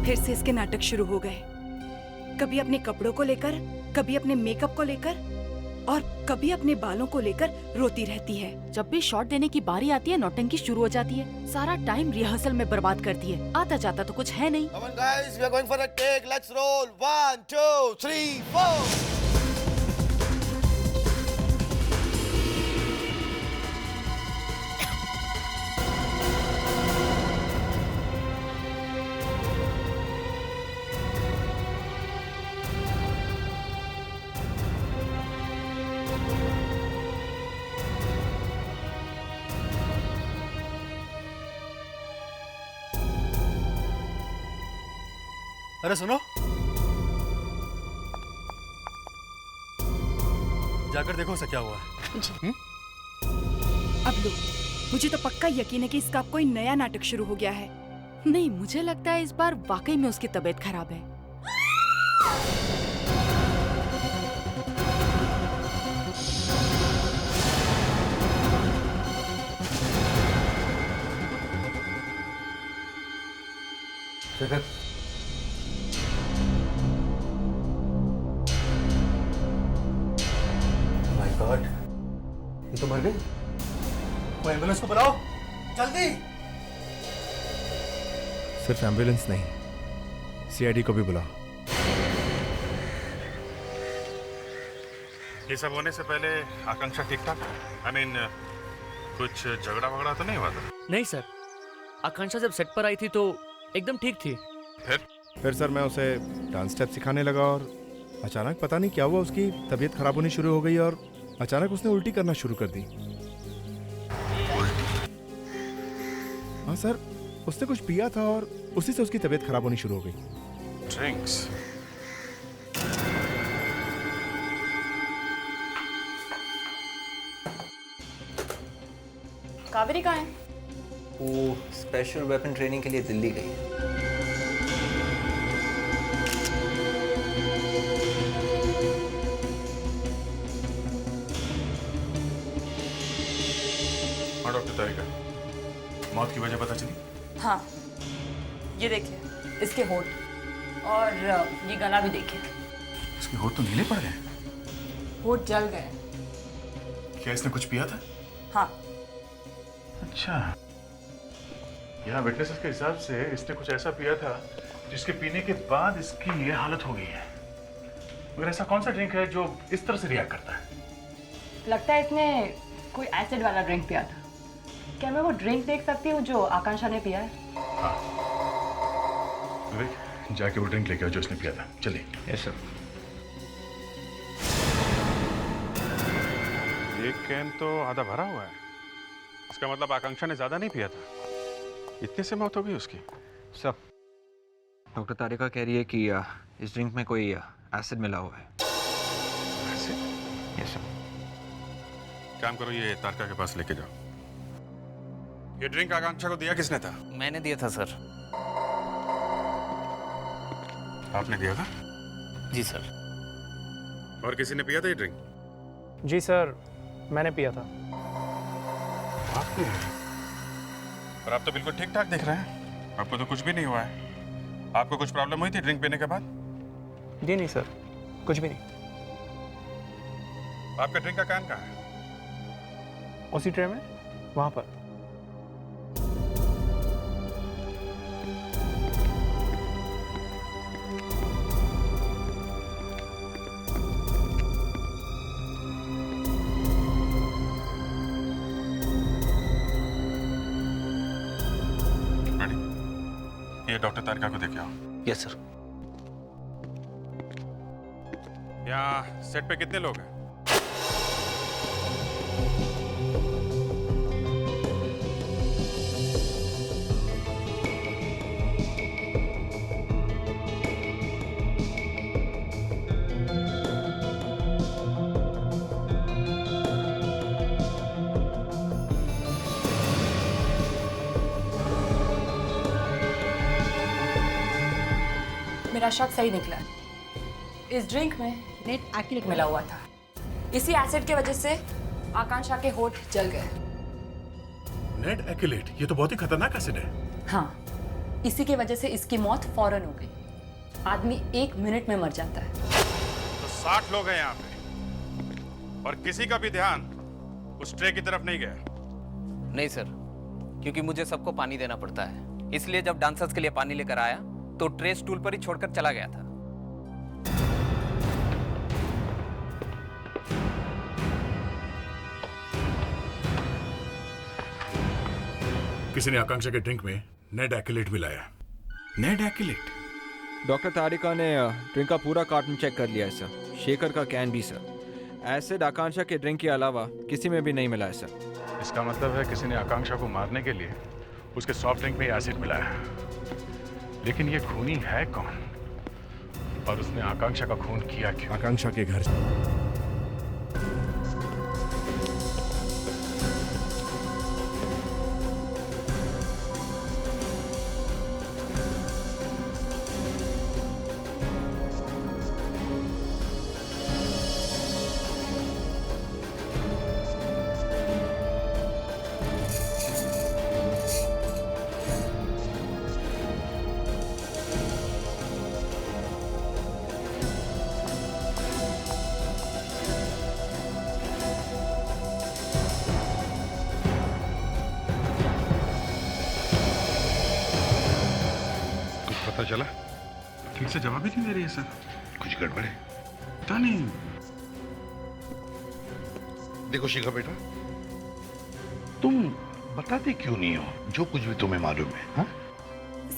फिर से इसके नाटक शुरू हो गए। कभी अपने कपड़ों को लेकर, कभी अपने मेकअप को लेकर और कभी अपने बालों को लेकर रोती रहती है। जब भी शॉट देने की बारी आती है नौटंकी शुरू हो जाती है। सारा टाइम रिहर्सल में बर्बाद करती है। आता जाता तो कुछ है नहीं। Come on guys, we are going for a take. Let's roll. 1, 2, 3, 4. अरे सुनो, जाकर देखो उसे क्या हुआ है। जी। अब लो, मुझे तो पक्का यकीन है कि इसका कोई नया नाटक शुरू हो गया है। नहीं, मुझे लगता है इस बार वाकई में उसकी तबीयत खराब है। माय गॉड, ये तो मर गई। वो एम्बुलेंस को बुलाओ जल्दी। सिर्फ एम्बुलेंस नहीं, सीआईडी को भी बुलाओ। ये सब होने से पहले आकांक्षा ठीक ठाक, आई मीन कुछ झगड़ा वगड़ा तो नहीं हुआ था? नहीं सर, आकांक्षा जब सेट पर आई थी तो एकदम ठीक थी। फिर सर मैं उसे डांस स्टेप सिखाने लगा और अचानक पता नहीं क्या हुआ, उसकी तबीयत खराब होनी शुरू हो गई और अचानक उसने उल्टी करना शुरू कर दी। हाँ सर, उसने कुछ पिया था और उसी से उसकी तबीयत खराब होनी शुरू हो गई। ड्रिंक्स? कावेरी कहाँ है? वो स्पेशल वेपन ट्रेनिंग के लिए दिल्ली गई है। हाँ डॉक्टर तारिका, मौत की वजह पता चली? हाँ, ये देखिए इसके होठ और ये गला भी देखिए। इसके होठ तो नीले पड़ गए। होठ जल गए। क्या इसने कुछ पिया था? हाँ। अच्छा, यहाँ विटनेसेस के हिसाब से इसने कुछ ऐसा पिया था जिसके पीने के बाद इसकी ये हालत हो गई है। मगर ऐसा कौन सा ड्रिंक है जो इस तरह से रिएक्ट करता है? लगता है इसने कोई एसिड वाला ड्रिंक पिया था। क्या मैं वो ड्रिंक देख सकती हूँ जो आकांक्षा ने पिया है? हाँ, विवेक जाके वो ड्रिंक लेके आओ जो उसने पिया था। चलिए। Yes sir. एक कैन तो आधा भरा हुआ है। इसका मतलब आकांक्षा ने ज्यादा नहीं पिया था। इतने से मौत हो गई उसकी? सर, डॉक्टर तारिका कह रही है कि इस ड्रिंक में कोई एसिड मिला हुआ है। एसिड? Yes sir. काम करो, ये तारका के पास लेके जाओ। ये ड्रिंक आकांक्षा को दिया किसने था? मैंने दिया था सर। आपने दिया था? जी सर। और किसी ने पिया था ये ड्रिंक? जी सर, मैंने पिया था। आपने? और आप तो बिल्कुल ठीक ठाक दिख रहे हैं। आपको तो कुछ भी नहीं हुआ है। आपको कुछ प्रॉब्लम हुई थी ड्रिंक पीने के बाद? जी नहीं सर, कुछ भी नहीं। आपका ड्रिंक का कैन कहाँ है? उसी ट्रे में, वहाँ पर। ये डॉक्टर तारिका को देखे आओ। Yes sir. यहाँ सेट पे कितने लोग हैं? मेरा शक सही निकला। इस ड्रिंक में नेट एक्रिलिक मिला हुआ था। इसी एसिड के वजह से आकांक्षा के होठ जल गए। Net acrylate? ये तो बहुत ही खतरनाक एसिड है। हाँ, इसी की वजह से इसकी मौत फौरन हो गई। आदमी 1 मिनट में मर जाता है। तो 60 लोग हैं यहाँ पे और किसी का भी ध्यान उस ट्रे की तरफ नहीं गया। नहीं सर, क्योंकि मुझे सबको पानी देना पड़ता है, इसलिए जब डांसर्स के लिए पानी लेकर आया तो ट्रे स्टूल पर ही छोड़कर चला गया था। किसी ने आकांक्षा के ड्रिंक में नेड एक्यूलेट मिलाया। नेड एक्यूलेट? डॉक्टर तारिका ने ड्रिंक का पूरा कार्टन चेक कर लिया है सर, शेकर का कैन भी सर। एसिड आकांक्षा के ड्रिंक के अलावा किसी में भी नहीं मिला है सर। इसका मतलब है किसी ने आकांक्षा को मारने के लिए उसके सॉफ्ट ड्रिंक में एसिड मिलाया। लेकिन ये खूनी है कौन और उसने आकांक्षा का खून किया क्यों? आकांक्षा के घर पता चला? ठीक से जवाब ही नहीं दे रही है सर। कुछ गड़बड़ है? पता नहीं। देखो शिखा बेटा, तुम बताते क्यों नहीं हो जो कुछ भी तुम्हें मालूम है? हाँ?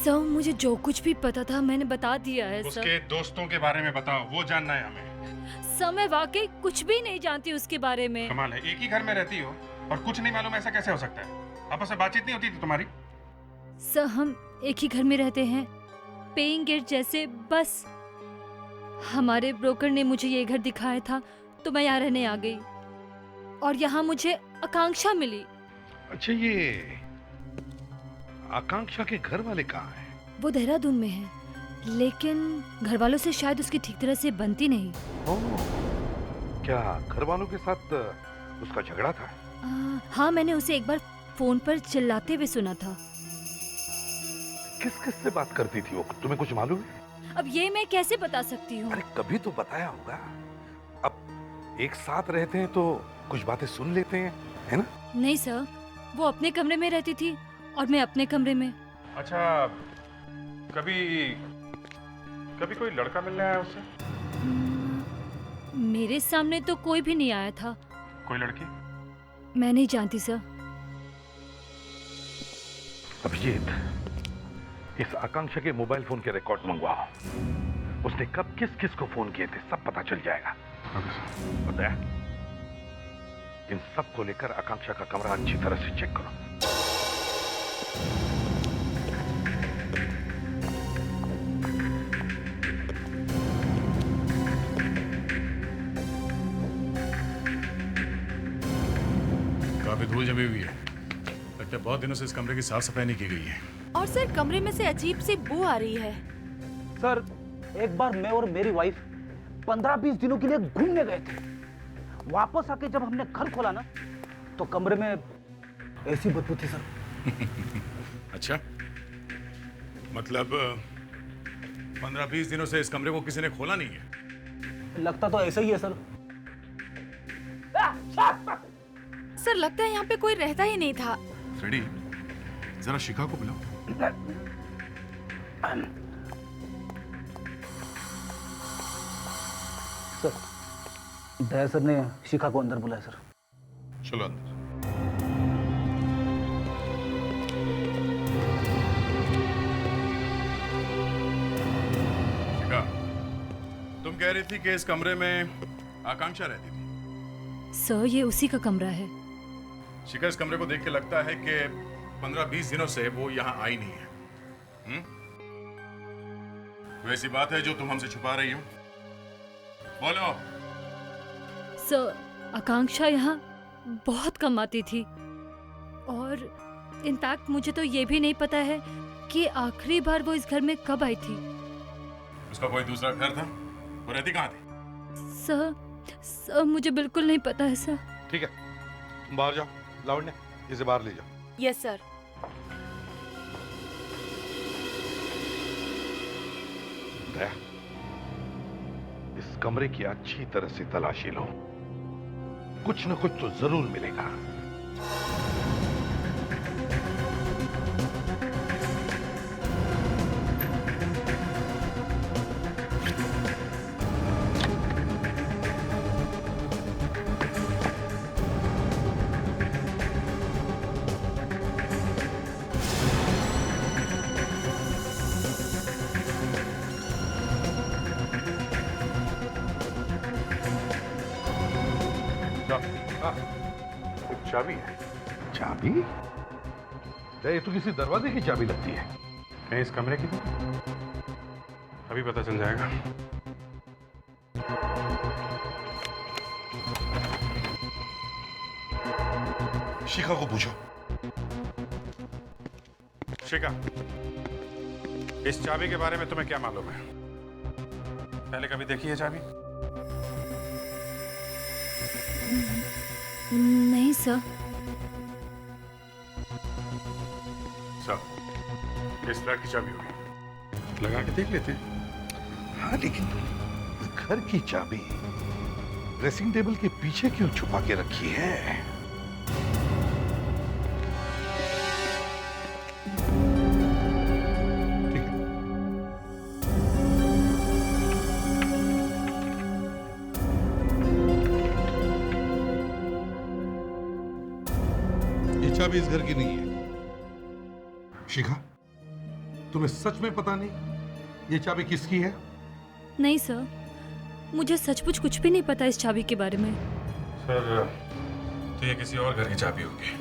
सर मुझे जो कुछ भी पता था मैंने बता दिया है सर। उसके दोस्तों के बारे में बताओ, वो जानना है हमें। सर मैं वाकई कुछ भी नहीं जानती उसके बारे में। कमाल है, एक ही घर में रहती हो और कुछ नहीं मालूम, ऐसा कैसे हो सकता है? आपस में बातचीत नहीं होती थी तुम्हारी? सर हम एक ही घर में रहते हैं, पेइंग गेस्ट जैसे। बस हमारे ब्रोकर ने मुझे ये घर दिखाया था तो मैं यहाँ रहने आ गई और यहाँ मुझे आकांक्षा मिली। अच्छा, ये आकांक्षा के घर वाले कहाँ हैं? वो देहरादून में है, लेकिन घर वालों से शायद उसकी ठीक तरह से बनती नहीं। क्या घर वालों के साथ उसका झगड़ा था? हाँ, मैंने उसे एक बार फोन पर चिल्लाते हुए सुना था। किस किस से बात करती थी वो, तुम्हें कुछ मालूम है? अब ये मैं कैसे बता सकती हूँ? अरे कभी तो बताया होगा। अब एक साथ रहते हैं तो कुछ बातें सुन लेते हैं, है ना? नहीं सर, वो अपने कमरे में रहती थी और मैं अपने कमरे में। अच्छा, कभी कोई लड़का मिलने आया उससे? मेरे सामने तो कोई भी नहीं आया था। कोई लड़की? मैं नहीं जानती सर। अभिजीत, इस आकांक्षा के मोबाइल फोन के रिकॉर्ड मंगवाओ। उसने कब किस किस को फोन किए थे सब पता चल जाएगा। पता है, इन सब को लेकर आकांक्षा का कमरा अच्छी तरह से चेक करो। काफी धूल जमी हुई है, लगता है बहुत दिनों से इस कमरे की साफ सफाई नहीं की गई है। और सर कमरे में से अजीब सी बू आ रही है। सर एक बार मैं और मेरी वाइफ 15-20 दिनों के लिए घूमने गए थे। वापस आके जब हमने घर खोला ना तो कमरे में ऐसी बदबू थी सर। अच्छा, मतलब 15-20 दिनों से इस कमरे को किसी ने खोला नहीं है? लगता तो ऐसा ही है सर। सर लगता है यहाँ पे कोई रहता ही नहीं था। फ्रेडी, जरा शिखा को बुलाओ। सर दया सर ने शिखा को अंदर बुलाया सर। चलो अंदर। शिखा, तुम कह रही थी कि इस कमरे में आकांक्षा रहती थी। सर ये उसी का कमरा है। शिखा, इस कमरे को देख के लगता है कि 15-20 दिनों से वो यहाँ आई नहीं है। वैसी बात है जो तुम हमसे छुपा रही हो? बोलो। सर आकांक्षा यहाँ बहुत कम आती थी और इनफैक्ट मुझे तो ये भी नहीं पता है कि आखिरी बार वो इस घर में कब आई थी। उसका कोई दूसरा घर था? वो रहती कहाँ थी? सर मुझे बिल्कुल नहीं पता है सर। ठीक है, तुम बाहर जाओ। लावण्य, इसे बाहर ले जाओ। Yes sir. दया, इस कमरे की अच्छी तरह से तलाशी लो, कुछ न कुछ तो जरूर मिलेगा। एक चाबी है। चाबी? ये तो किसी दरवाजे की चाबी लगती है। कहीं इस कमरे की तो? अभी पता चल जाएगा। शिखा को पूछो। शिखा, इस चाबी के बारे में तुम्हें क्या मालूम है? पहले कभी देखी है चाबी? नहीं सर। सर, इस फ्लैट की चाबी होगी, लगा के देख लेते हैं। हाँ, लेकिन घर की चाबी ड्रेसिंग टेबल के पीछे क्यों छुपा के रखी है? चाबी इस घर की नहीं है। शिखा, तुम्हें सच में पता नहीं ये चाबी किसकी है? नहीं सर, मुझे सचमुच कुछ भी नहीं पता इस चाबी के बारे में। सर, तो ये किसी और घर की चाबी होगी,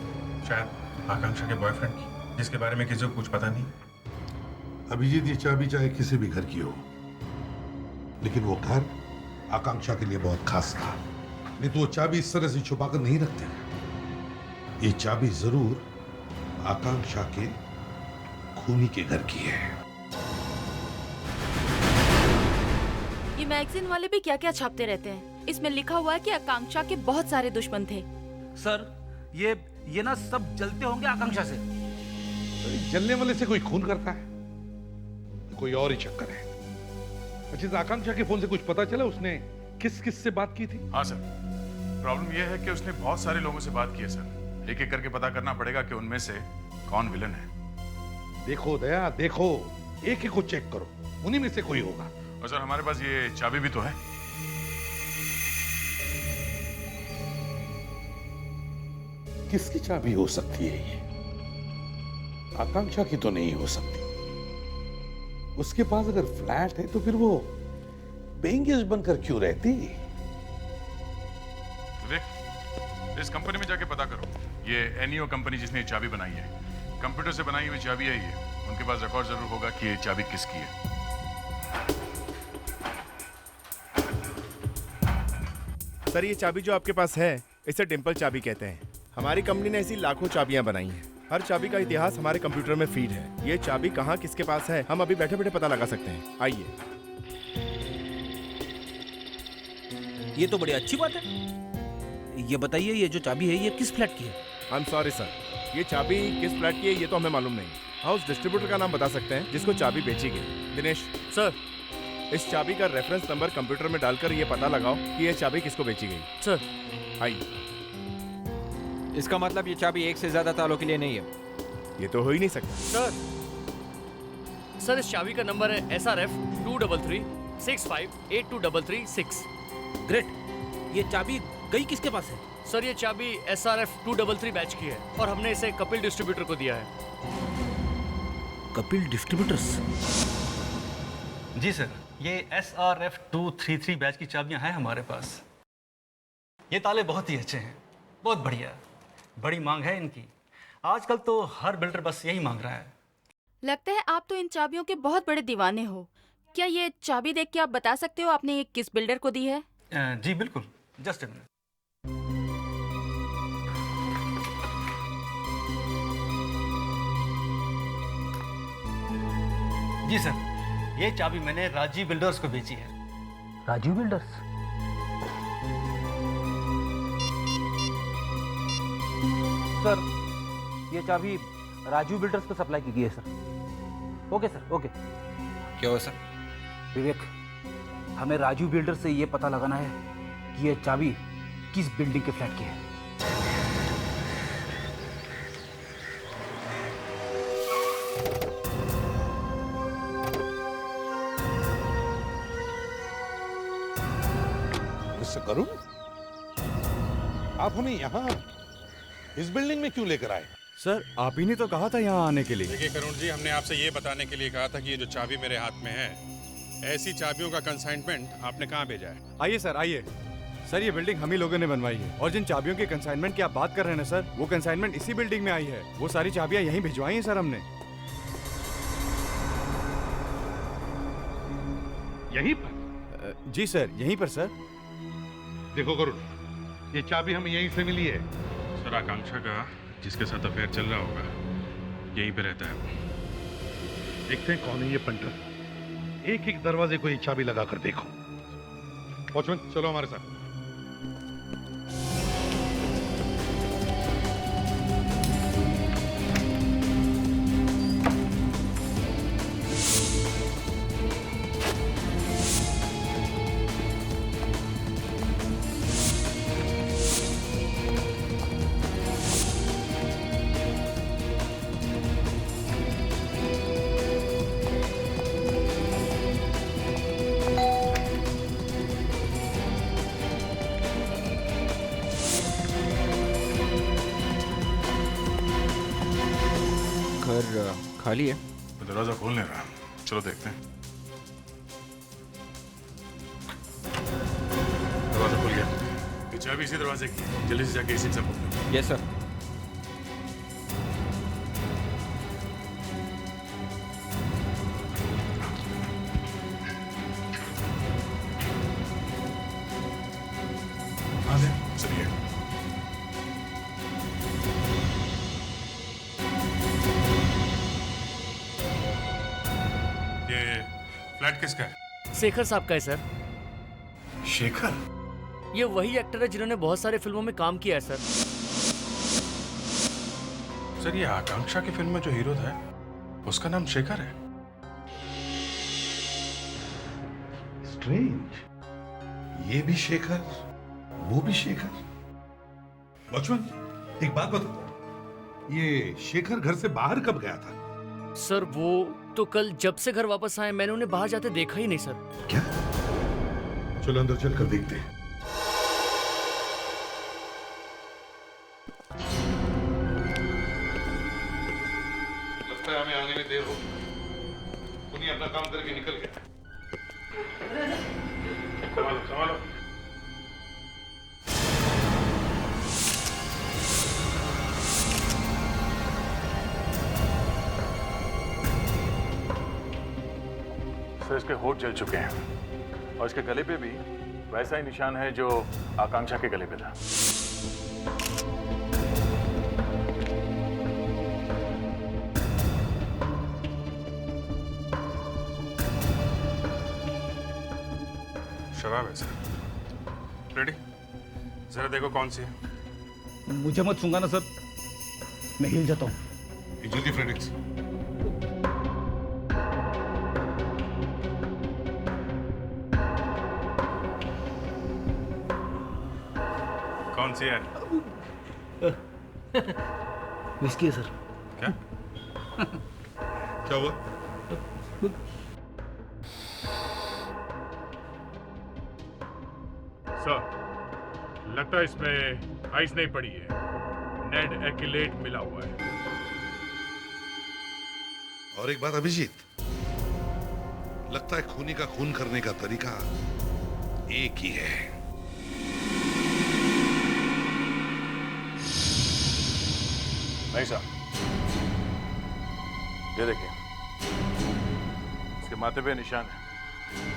शायद आकांक्षा के बॉयफ्रेंड की, जिसके बारे में किसी को कुछ पता नहीं। अभिजीत, ये चाबी चाहे किसी भी घर की हो, लेकिन वो घर आकांक्षा के लिए बहुत खास था। नहीं तो वो चाबी इस तरह से छुपाकर नहीं रखते। ये चाबी जरूर आकांक्षा के खूनी के घर की है। ये मैगजीन वाले भी क्या क्या छापते रहते हैं। इसमें लिखा हुआ है कि आकांक्षा के बहुत सारे दुश्मन थे। सर, ये ना सब जलते होंगे आकांक्षा से। जलने वाले से कोई खून करता है? कोई और ही चक्कर है। अच्छा, आकांक्षा के फोन से कुछ पता चला उसने किस किस से बात की थी? हाँ सर, प्रॉब्लम यह है कि उसने बहुत सारे लोगों से बात की है सर। एक एक करके पता करना पड़ेगा कि उनमें से कौन विलन है। देखो दया, देखो, एक एक को चेक करो, उन्हीं में से कोई होगा। और सर, हमारे पास ये चाबी भी तो है। किसकी चाबी हो सकती है ये? आकांक्षा की तो नहीं हो सकती। उसके पास अगर फ्लैट है तो फिर वो पेइंग गेस्ट बनकर क्यों रहती? देख, इस कंपनी में जाके पता करो। ये एनईओ कंपनी जिसने चाबी बनाई है, कंप्यूटर से बनाई हुई चाबी है ये। उनके पास रिकॉर्ड जरूर होगा कि ये चाबी किसकी है। सर, ये चाबी जो आपके पास है, इसे डिंपल चाबी कहते हैं। हमारी कंपनी ने ऐसी लाखों चाबियां बनाई हैं। हर चाबी का इतिहास हमारे कंप्यूटर में फीड है। ये चाबी कहाँ किसके पास है, हम अभी बैठे बैठे पता लगा सकते हैं। आइए। ये तो बड़ी अच्छी बात है। ये बताइए, ये जो चाबी है ये किस फ्लैट की है? आई एम सॉरी सर, ये चाबी किस फ्लैट की है ये तो हमें मालूम नहीं। हाँ, उस डिस्ट्रीब्यूटर का नाम बता सकते हैं जिसको चाबी बेची गई। दिनेश सर, इस चाबी का रेफरेंस नंबर कंप्यूटर में डालकर ये पता लगाओ कि ये चाबी किसको बेची गई। सर, आइए। इसका मतलब ये चाबी एक से ज्यादा तालों के लिए नहीं है। ये तो हो ही नहीं सकता। सर, इस चाबी का नंबर है SRF 233 65823336। ग्रेट। ये चाबी गई किसके पास है? सर, ये चाबी SRF 233 बैच की है और हमने इसे कपिल डिस्ट्रीब्यूटर को दिया है। कपिल डिस्ट्रीब्यूटर्स? जी सर, ये SRF 233 बैच की चाबियां हैं हमारे पास। ये ताले बहुत ही अच्छे हैं, बहुत बढ़िया। बड़ी मांग है इनकी। आजकल तो हर बिल्डर बस यही मांग रहा है। लगता है आप तो इन चाबियों के बहुत बड़े दीवाने हो। क्या ये चाबी देख के आप बता सकते हो आपने ये किस बिल्डर को दी है? जी बिल्कुल, जस्ट अ मिनट। जी सर, ये चाबी मैंने राजीव बिल्डर्स को बेची है। राजीव बिल्डर्स? सर, ये चाबी राजीव बिल्डर्स को सप्लाई की गई है सर। Okay sir, okay. क्या हुआ सर? विवेक, हमें राजू बिल्डर से ये पता लगाना है कि ये चाबी किस बिल्डिंग के फ्लैट की है। मिस्टर करुण, आप हमें यहाँ इस बिल्डिंग में क्यों लेकर आए? सर, आप ही ने तो कहा था यहाँ आने के लिए। देखिए करुण जी, हमने आपसे ये बताने के लिए कहा था कि ये जो चाबी मेरे हाथ में है, ऐसी चाबियों का कंसाइनमेंट आपने कहाँ भेजा है? आइए सर, आइए। सर, ये बिल्डिंग हम ही लोगों ने बनवाई है, और जिन चाबियों के कंसाइनमेंट की आप बात कर रहे हैं ना सर, वो कंसाइनमेंट इसी बिल्डिंग में आई है। वो सारी चाबियाँ यहीं भिजवाई हैं सर हमने। यहीं पर? जी सर, यहीं पर सर। देखो करुण, ये चाबी हमें यहीं से मिली है। सर, आकांक्षा का जिसके साथ अफेयर चल रहा होगा यहीं पे रहता है वो। देखते हैं कौन है ये पंटर। एक एक दरवाजे को ये चाबी लगाकर देखो। वॉचमैन, चलो हमारे साथ। खाली है। तो दरवाजा खोल नहीं रहा। चलो देखते हैं। दरवाजा खुल गया। ये चाबी इसी दरवाजे की है। जल्दी से जाके इसी से पकड़ो। Yes sir. चलिए। फ्लैट किसका है? शेखर साहब का है सर। शेखर? ये वही एक्टर है जिन्होंने बहुत सारे फिल्मों में काम किया है सर। सर, ये आकांक्षा की फिल्म में जो हीरो था उसका नाम शेखर है। स्ट्रेंज, ये भी शेखर, वो भी शेखर। वॉचमैन, एक बात बताओ, ये शेखर घर से बाहर कब गया था? सर, वो तो कल जब से घर वापस आए मैंने उन्हें बाहर जाते देखा ही नहीं सर। क्या? चलो अंदर चलकर देखते हैं। लगता है हमें आने में देर होगी। उन्हीं अपना काम करके निकल गया। संभालो, संभालो। सर, इसके होठ जल चुके हैं और इसके गले पे भी वैसा ही निशान है जो आकांक्षा के गले पे था। शराब है सर। रेडी? जरा देखो कौन सी है। मुझे मत छूंगा ना सर, मैं हिल जाता हूँ। जल्दी फ्रेडिक्स। कौन सी है? विस्की है सर। क्या? क्या हुआ? सर, लगता है इसमें आइस नहीं पड़ी है, नेड एक्यूलेट मिला हुआ है। और एक बात अभिजीत, लगता है खूनी का खून करने का तरीका एक ही है। नहीं साहब, ये देखिए, इसके माथे पे निशान है।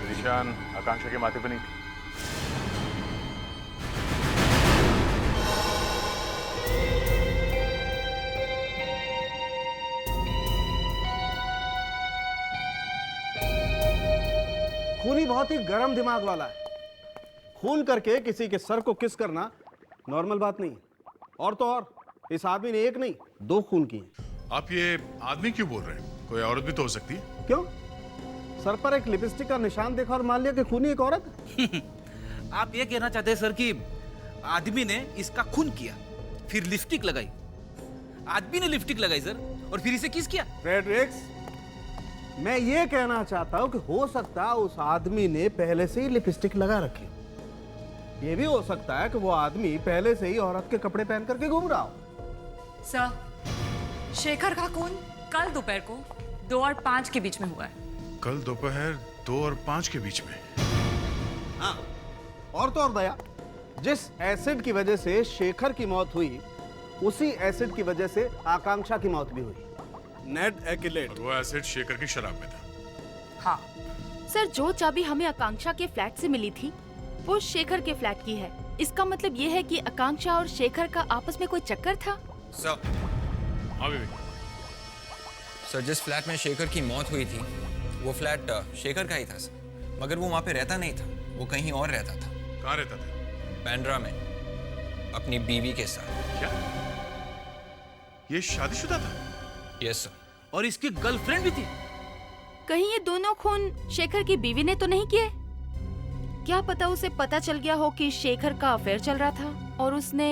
ये निशान आकांक्षा के माथे पे नहीं थी। खूनी बहुत ही गर्म दिमाग वाला है। खून करके किसी के सर को किस करना नॉर्मल बात नहीं। और तो और इस आदमी ने एक नहीं 2 खून किए। आप ये आदमी क्यों बोल रहे हैं? कोई औरत भी तो हो सकती है। क्यों? सर पर एक लिपस्टिक का निशान देखा और मान लिया कि खूनी एक औरत। आप ये कहना चाहते हैं सर कि आदमी ने इसका खून किया, फिर लिपस्टिक लगाई। आदमी ने लिपस्टिक लगाई सर, और फिर इसे किस किया? फ्रेडरिक्स, मैं ये कहना चाहता हूँ कि हो सकता है उस आदमी ने पहले से ही लिपस्टिक लगा रखी। ये भी हो सकता है कि वो आदमी पहले से ही औरत के कपड़े पहन करके घूम रहा हो। सर, शेखर का खून कल दोपहर को 2 और 5 के बीच में हुआ है। कल दोपहर 2 और 5 के बीच में? हाँ, और तो और दया, जिस एसिड की वजह से शेखर की मौत हुई, उसी एसिड की वजह से आकांक्षा की मौत भी हुई। नेट एक्लेट। वो एसिड शेखर की शराब में था। हाँ सर, जो चाबी हमें आकांक्षा के फ्लैट से मिली थी वो शेखर के फ्लैट की है। इसका मतलब ये है कि आकांक्षा और शेखर का आपस में कोई चक्कर था। सर, जिस फ्लैट में शेखर की मौत हुई थी वो फ्लैट शेखर का ही था सर, मगर वो वहाँ पे रहता नहीं था, वो कहीं और रहता था। कहाँ रहता था? बांद्रा में, अपनी बीवी के साथ। क्या ये शादीशुदा था? Yes sir. और इसकी गर्लफ्रेंड भी थी। कहीं ये दोनों खून शेखर की बीवी ने तो नहीं किए? क्या पता उसे पता चल गया हो कि शेखर का अफेयर चल रहा था और उसने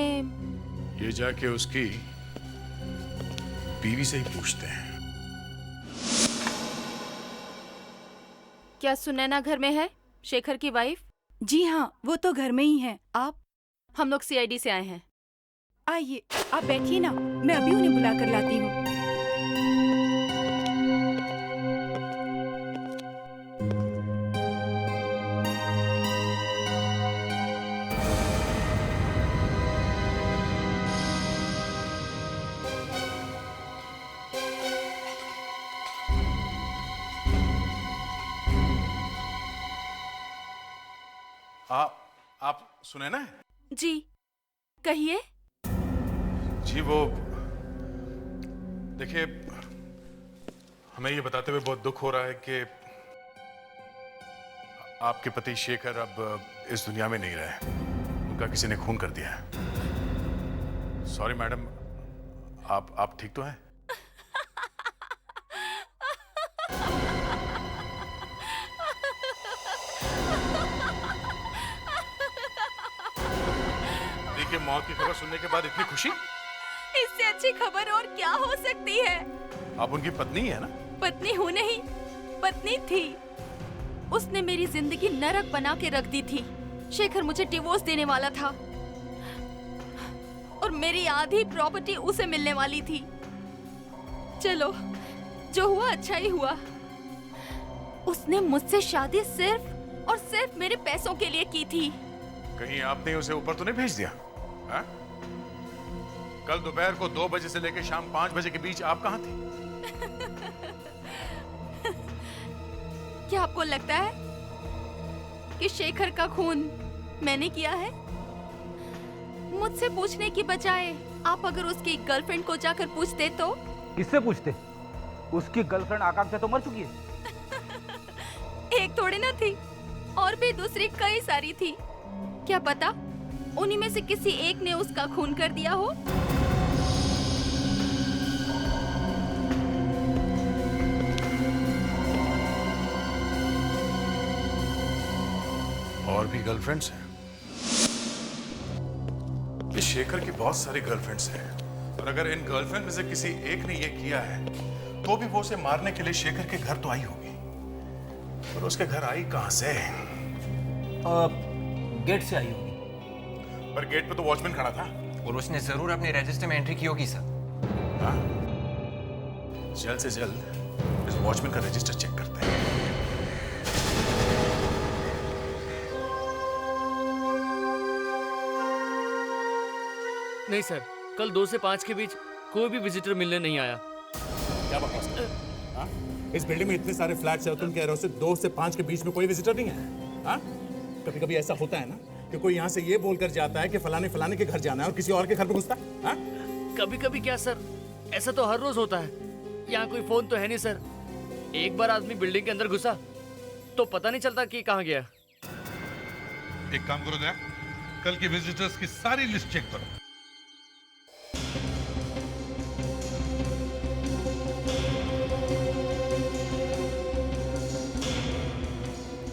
ये जाके उसकी बीवी से ही पूछते हैं। क्या सुनैना घर में है, शेखर की वाइफ? जी हाँ, वो तो घर में ही है। आप? हम लोग सीआईडी से आए हैं। आइए, आप बैठिए ना, मैं अभी उन्हें बुला कर लाती हूँ। आप सुनैना है? जी, कहिए। जी वो देखिए, हमें ये बताते हुए बहुत दुख हो रहा है कि आपके पति शेखर अब इस दुनिया में नहीं रहे। उनका किसी ने खून कर दिया है। सॉरी मैडम, आप ठीक तो हैं? देखिए, मौत की खबर सुनने के बाद इतनी खुशी? इससे अच्छी खबर और क्या हो सकती है? आप उनकी पत्नी है ना? पत्नी हूँ नहीं, पत्नी थी। उसने मेरी जिंदगी नरक बना के रख दी थी। शेखर मुझे डिवोर्स देने वाला था और मेरी आधी प्रॉपर्टी उसे मिलने वाली थी। चलो, जो हुआ अच्छा ही हुआ। उसने मुझसे शादी सिर्फ और सिर्फ मेरे पैसों के लिए की थी। कहीं आपने उसे ऊपर तो नहीं भेज दिया? हा? कल दोपहर को 2 बजे से लेकर शाम 5 बजे के बीच आप कहाँ थे? क्या आपको लगता है कि शेखर का खून मैंने किया है? मुझसे पूछने की बजाय आप अगर उसकी गर्लफ्रेंड को जाकर पूछते तो? किससे पूछते? उसकी गर्लफ्रेंड आकांक्षा तो मर चुकी है। एक थोड़ी ना थी, और भी दूसरी कई सारी थी। क्या पता उन्हीं में से किसी एक ने उसका खून कर दिया हो। और भी गर्लफ्रेंड्स हैं? इस शेखर की बहुत सारी गर्लफ्रेंड्स हैं, और अगर इन गर्लफ्रेंड में से किसी एक ने ये किया है तो भी वो उसे मारने के लिए शेखर के घर तो आई होगी। पर उसके घर आई कहां से? गेट से आई होगी। पर गेट पे तो वॉचमैन खड़ा था। और उसने जरूर अपने रजिस्टर में एंट्री की होगी सर। हाँ? जल्द से जल्द इस वॉचमैन का रजिस्टर चेक करते हैं। नहीं सर, कल 2 से 5 के बीच कोई भी विजिटर मिलने नहीं आया। क्या बकवास कर रहे हो? हाँ? इस बिल्डिंग में इतने सारे फ्लैट्स हैं, तुम कह रहे हो सिर्फ 2 से 5 के बीच में कोई विजिटर नहीं है? हाँ? कभी कभी ऐसा होता है ना कि कोई यहाँ से ये बोलकर जाता है कि फलाने फलाने के घर जाना है और किसी और के घर पे घुसता है। हाँ? कभी कभी क्या सर, ऐसा तो हर रोज होता है। यहाँ कोई फोन तो है नहीं सर। एक बार आदमी बिल्डिंग के अंदर घुसा तो पता नहीं चलता कि कहाँ गया। एक काम करो दया, कल के विजिटर्स की सारी लिस्ट चेक करो।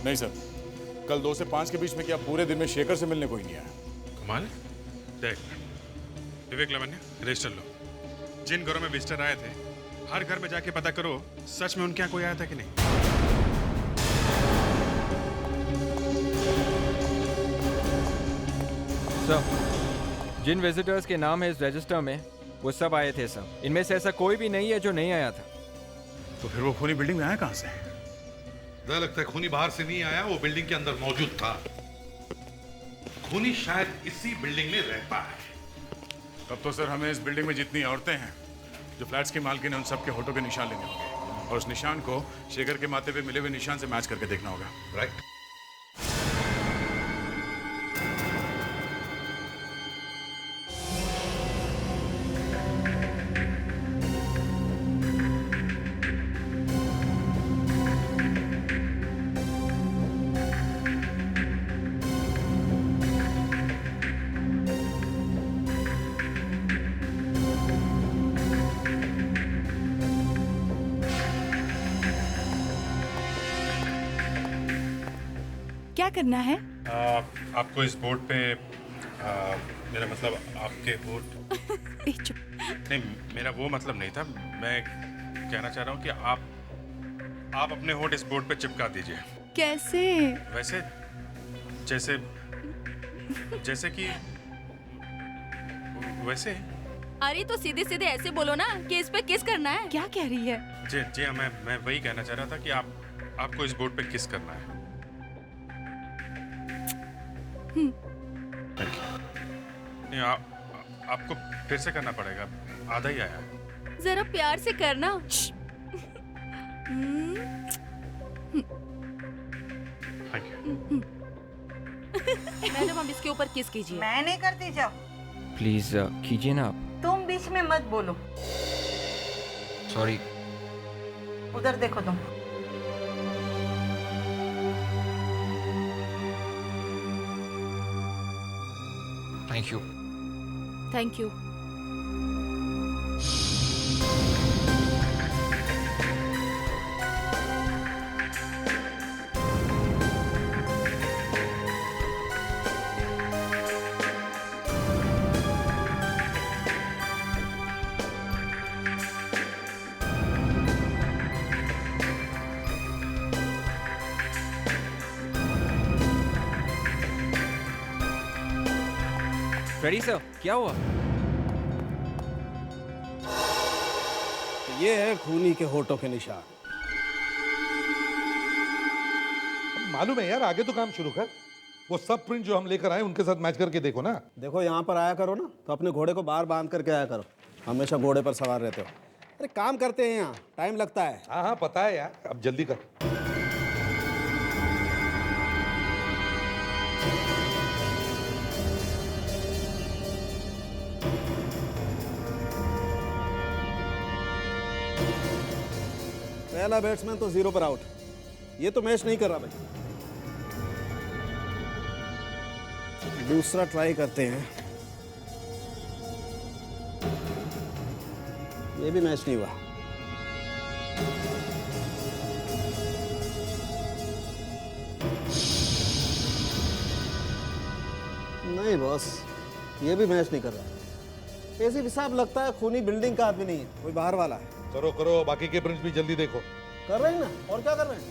नहीं सर, कल 2 से 5 के बीच में क्या पूरे दिन में शेखर से मिलने कोई नहीं आया। कमाल है। देख विवेक लावण्य, रजिस्टर लो। जिन घरों में विजिटर आए थे हर घर में जाके पता करो सच में उनके यहाँ कोई आया था कि नहीं। सर, जिन विजिटर्स के नाम है इस रजिस्टर में वो सब आए थे सर। इनमें से ऐसा कोई भी नहीं है जो नहीं आया था। तो फिर वो खूनी बिल्डिंग में आया कहाँ से? मुझे लगता है खूनी बाहर से नहीं आया, वो बिल्डिंग के अंदर मौजूद था। खूनी शायद इसी बिल्डिंग में रहता है। तब तो सर हमें इस बिल्डिंग में जितनी औरतें हैं जो फ्लैट्स की मालकिन है उन सबके होठों के निशान लेने होंगे और उस निशान को शेखर के माथे पे मिले हुए निशान से मैच करके देखना होगा। राइट। क्या करना है? आपको इस बोर्ड पे मेरा मतलब आपके वोट नहीं, मेरा वो मतलब नहीं था। मैं कहना चाह रहा हूँ कि आप अपने वोट इस बोर्ड पे चिपका दीजिए। कैसे? वैसे जैसे कि वैसे। अरे तो सीधे सीधे ऐसे बोलो ना कि इस पे किस करना है। क्या कह रही है? जी हाँ, मैं वही कहना चाह रहा था कि आपको इस बोर्ड पे किस करना है। नहीं, आपको फिर से करना पड़ेगा, आधा ही आया है। जरा प्यार से करना। Thank you. मैडम अब इसके ऊपर किस कीजिए। मैं नहीं करती, जाओ। प्लीज कीजिए ना आप। तुम बीच में मत बोलो। सॉरी। उधर देखो तुम। Thank you. Thank you. Freddy sir, क्या हुआ? ये है खूनी के होठों के निशान। मालूम है यार, आगे तो काम शुरू कर। वो सब प्रिंट जो हम लेकर आए उनके साथ मैच करके देखो ना। देखो यहाँ पर आया करो ना तो अपने घोड़े को बाहर बांध करके आया करो। हमेशा घोड़े पर सवार रहते हो। अरे काम करते हैं यहाँ, टाइम लगता है। हाँ हाँ पता है यार, अब जल्दी कर। पहला बैट्समैन तो 0 पर आउट। ये तो मैच नहीं कर रहा भाई। दूसरा ट्राई करते हैं। ये भी मैच नहीं हुआ। नहीं बॉस, ये भी मैच नहीं कर रहा। ऐसे हिसाब लगता है खूनी बिल्डिंग का आदमी नहीं है, कोई बाहर वाला है। करो करो, बाकी के प्रिंट्स भी जल्दी देखो। कर रहे हैं ना, और क्या कर रहे हैं?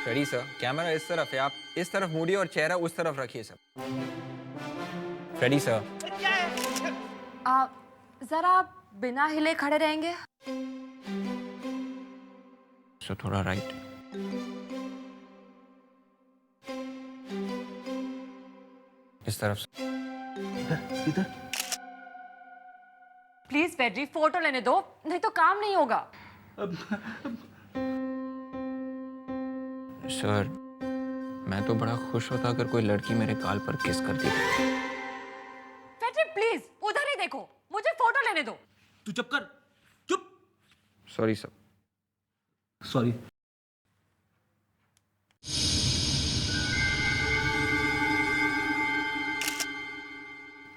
फ्रेडी सर, कैमरा इस तरफ है, आप इस तरफ मूडिए और चेहरा उस तरफ रखिए सर। फ्रेडी सर, जरा आप बिना हिले खड़े रहेंगे? सर थोड़ा राइट। इस तरफ से। इधर। प्लीज फेड्री, फोटो लेने दो, नहीं तो काम नहीं होगा। सर, मैं तो बड़ा खुश होता अगर कोई लड़की मेरे गाल पर किस कर दी। फेड्री प्लीज, उधर ही देखो, मुझे फोटो लेने दो। तू चुप कर, चुप। Sorry sir. सॉरी।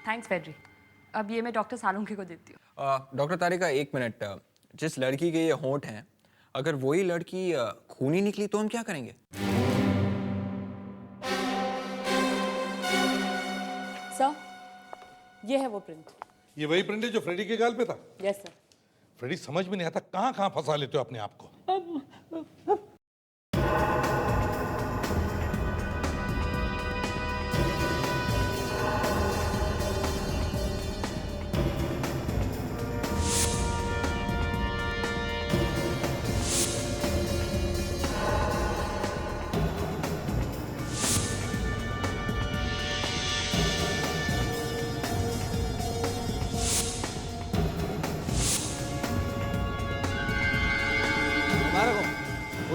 थैंक्स फेड्री। अब ये मैं डॉक्टर सालुंखे को देती हूँ। डॉक्टर तारिका, 1 मिनट। जिस लड़की के ये होंठ हैं अगर वही लड़की खूनी निकली तो हम क्या करेंगे? सर, ये है वो प्रिंट। ये वही प्रिंट है जो फ्रेडी के गाल पे था? Yes sir. फ्रेडी, समझ में नहीं आता कहाँ कहाँ फंसा लेते हो अपने आप को।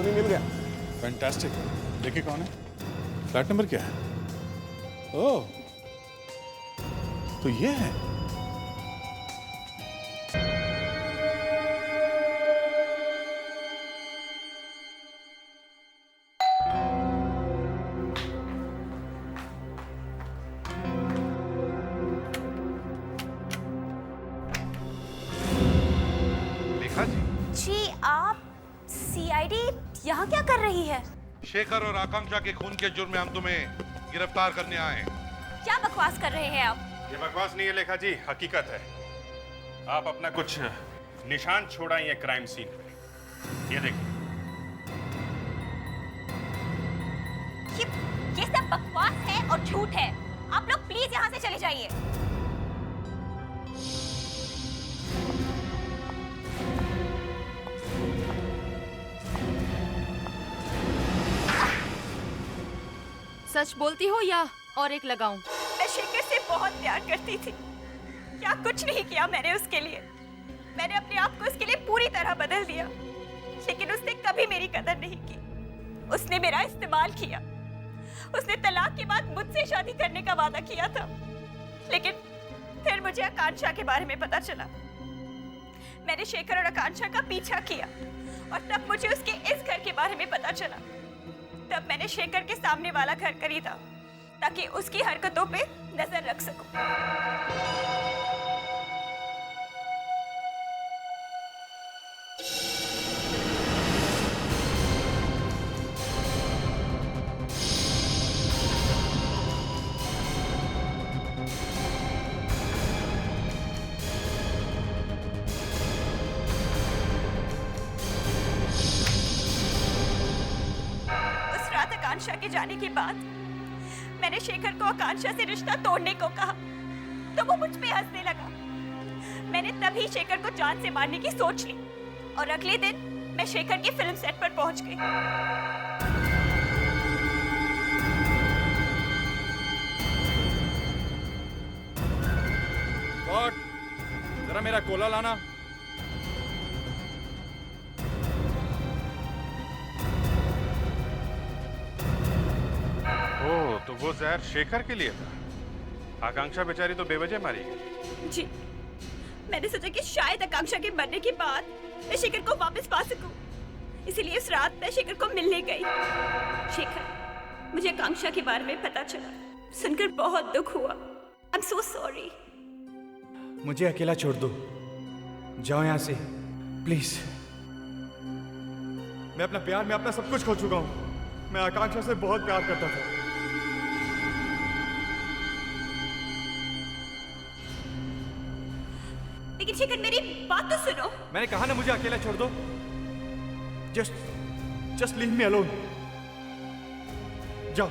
मिल गया। फैंटास्टिक। देखिए कौन है, फ्लैट नंबर क्या है? ओह, तो ये है। लेखा जी, जी आप सीआईडी यहाँ क्या कर रही है? शेखर और आकांक्षा के खून के जुर्म में हम तुम्हें गिरफ्तार करने आए हैं। क्या बकवास कर रहे हैं आप? ये बकवास नहीं है लेखा जी, हकीकत है। आप अपना कुछ निशान छोड़ाइए क्राइम सीन पे। ये देखिए। ये सब बकवास है और झूठ है। आप लोग प्लीज यहाँ से चले जाइए। सच बोलती हो या और एक लगाऊं? मैं शेखर से बहुत प्यार करती थी। क्या कुछ नहीं किया मैंने उसके लिए। मैंने अपने आप को उसके लिए पूरी तरह बदल दिया, लेकिन उसने कभी मेरी कदर नहीं की। उसने मेरा इस्तेमाल किया। उसने तलाक के बाद मुझसे शादी करने का वादा किया था, लेकिन फिर मुझे आकांक्षा के बारे में पता चला। मैंने शेखर और आकांक्षा का पीछा किया और तब मुझे उसके इस घर के बारे में पता चला। तब मैंने शेखर के सामने वाला घर खरीदा ताकि उसकी हरकतों पे नजर रख सकूं। आकांक्षा के जाने के बाद मैंने शेखर को आकांक्षा से रिश्ता तोड़ने को कहा तो वो मुझ पे हंसने लगा। मैंने तभी शेखर को जान से मारने की सोच ली और अगले दिन मैं शेखर की फिल्म सेट पर पहुंच गई। जरा मेरा कोला लाना। तो वो जहर शेखर के लिए था। आकांक्षा बेचारी तो बेवजह मारी गई। जी, मैंने सोचा कि शायद आकांक्षा के मरने के बाद मैं शेखर को वापस पा सकूं, इसीलिए उस रात मैं शेखर को मिलने गई। शेखर, मुझे आकांक्षा के बारे में पता चला, सुनकर बहुत दुख हुआ। I am so sorry. मुझे अकेला छोड़ दो, जाओ यहाँ से प्लीज। मैं अपना प्यार में अपना सब कुछ खो चुका हूँ। मैं आकांक्षा से बहुत प्यार करता था। लेकिन शेखर, मेरी बात तो सुनो। मैंने कहा ना मुझे अकेला छोड़ दो। Just leave me alone. जाओ।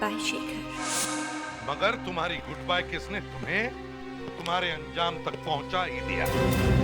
बाय शेखर। मगर तुम्हारी गुड बाय किसने तुम्हें तुम्हारे अंजाम तक पहुंचा ही दिया।